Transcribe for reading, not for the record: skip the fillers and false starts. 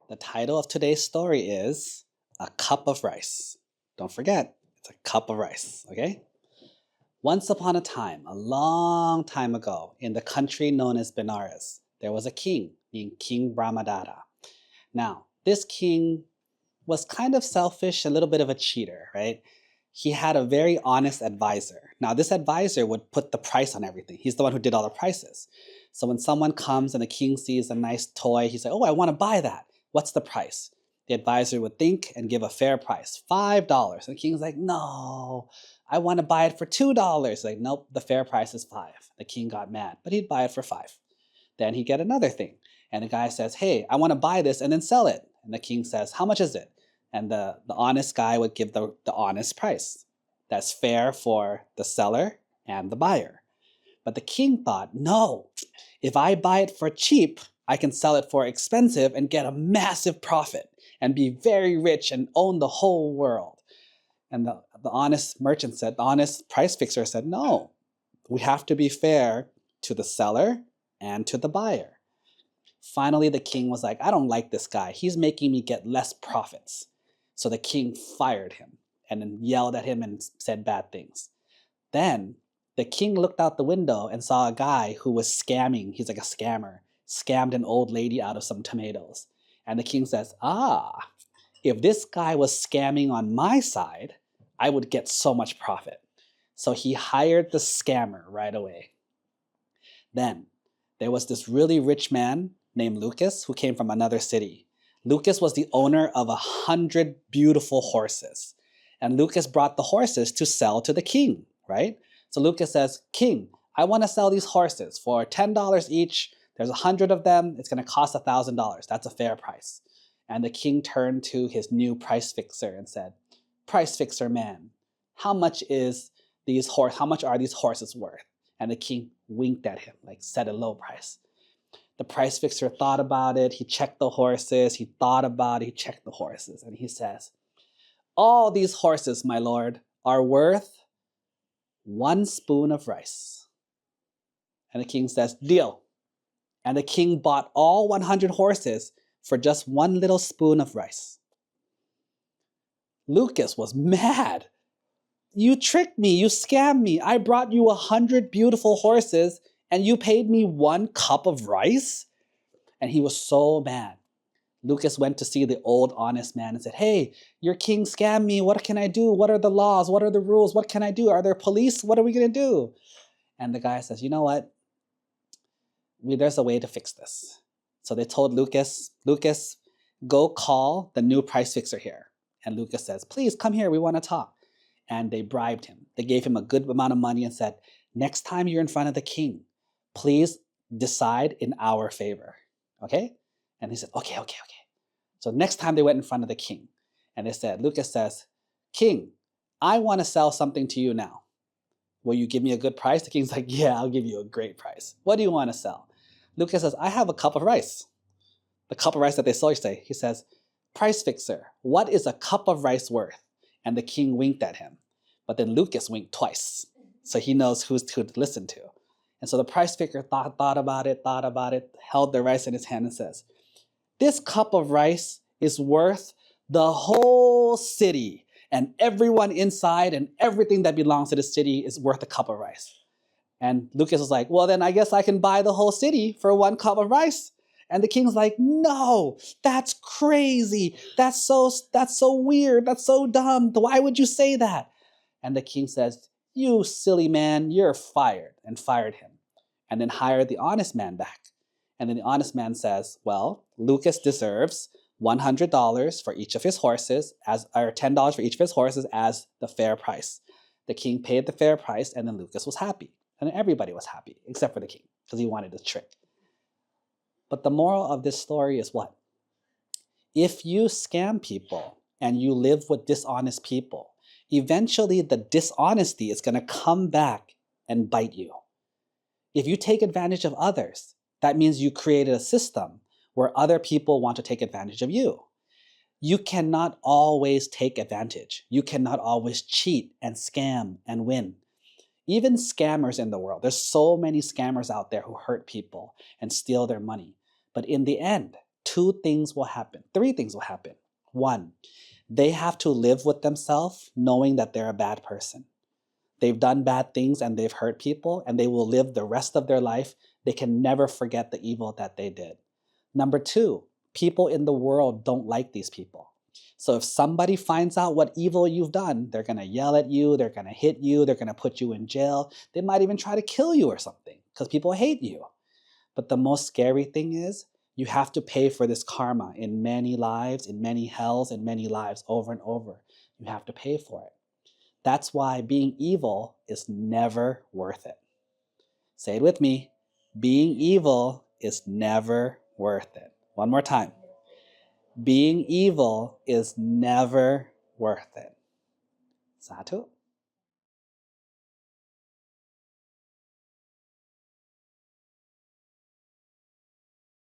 The title of today's story is A Cup of Rice. Don't forget, it's a cup of rice, okay? Once upon a time, a long time ago, in the country known as Benares, there was a king named King Brahmadatta. Now, this king was kind of selfish, a little bit of a cheater, right? He had a very honest advisor. Now, this advisor would put the price on everything. He's the one who did all the prices. So when someone comes and the king sees a nice toy, he's like, oh, I want to buy that. What's the price? The advisor would think and give a fair price, $5. And the king's like, no, I want to buy it for $2. Like, nope, the fair price is $5. The king got mad, but he'd buy it for $5. Then he'd get another thing. And the guy says, hey, I want to buy this and then sell it. And the king says, how much is it? And the honest guy would give the honest price. That's fair for the seller and the buyer. But the king thought, no, if I buy it for cheap, I can sell it for expensive and get a massive profit and be very rich and own the whole world. And the honest merchant said, the honest price fixer said, no, we have to be fair to the seller and to the buyer. Finally, the king was like, I don't like this guy. He's making me get less profits. So the king fired him and then yelled at him and said bad things. Then the king looked out the window and saw a guy who was scamming. He's like a scammer, scammed an old lady out of some tomatoes. And the king says, if this guy was scamming on my side, I would get so much profit. So he hired the scammer right away. Then there was this really rich man named Lucas who came from another city. Lucas was the owner of 100 beautiful horses. And Lucas brought the horses to sell to the king, right? So Lucas says, King, I want to sell these horses for $10 each. There's 100 of them. It's going to cost $1,000. That's a fair price. And the king turned to his new price fixer and said, Price fixer man, how much are these horses worth? And the king winked at him, like set a low price. The price fixer thought about it. He checked the horses. He thought about it. He checked the horses. And he says, all these horses, my lord, are worth 1 spoon of rice. And the king says, deal. And the king bought all 100 horses for just 1 little spoon of rice. Lucas was mad. You tricked me. You scammed me. I brought you 100 beautiful horses and you paid me 1 cup of rice? And he was so mad. Lucas went to see the old honest man and said, hey, your king scammed me. What can I do? What are the laws? What are the rules? What can I do? Are there police? What are we going to do? And the guy says, you know what? There's a way to fix this. So they told Lucas, go call the new price fixer here. And Lucas says, please come here. We want to talk. And they bribed him. They gave him a good amount of money and said, next time you're in front of the king, please decide in our favor. Okay? And he said, okay. So next time they went in front of the king and they said, Lucas says, King, I want to sell something to you now. Will you give me a good price? The king's like, yeah, I'll give you a great price. What do you want to sell? Lucas says, I have a cup of rice. The cup of rice that they sold yesterday. He says, price fixer, what is a cup of rice worth? And the king winked at him. But then Lucas winked twice. So he knows who to listen to. And so the price fixer thought about it, held the rice in his hand and says, this cup of rice is worth the whole city. And everyone inside and everything that belongs to the city is worth a cup of rice. And Lucas was like, well, then I guess I can buy the whole city for 1 cup of rice. And the king's like, no, that's crazy. That's so weird. That's so dumb. Why would you say that? And the king says, you silly man, you're fired, and fired him. And then hired the honest man back. And then the honest man says, well, Lucas deserves $100 for each of his horses, or $10 for each of his horses as the fair price. The king paid the fair price, and then Lucas was happy. And everybody was happy, except for the king, because he wanted the trick. But the moral of this story is what? If you scam people and you live with dishonest people, eventually the dishonesty is going to come back and bite you. If you take advantage of others, that means you created a system where other people want to take advantage of you. You cannot always take advantage. You cannot always cheat and scam and win. Even scammers in the world, there's so many scammers out there who hurt people and steal their money. But in the end, two things will happen. Three things will happen. One, they have to live with themselves knowing that they're a bad person. They've done bad things and they've hurt people, and they will live the rest of their life. They can never forget the evil that they did. Number two, people in the world don't like these people. So if somebody finds out what evil you've done, they're going to yell at you, they're going to hit you, they're going to put you in jail. They might even try to kill you or something because people hate you. But the most scary thing is you have to pay for this karma in many lives, in many hells, in many lives, over and over. You have to pay for it. That's why being evil is never worth it. Say it with me. Being evil is never worth it. One more time. Being evil is never worth it. Sadhu.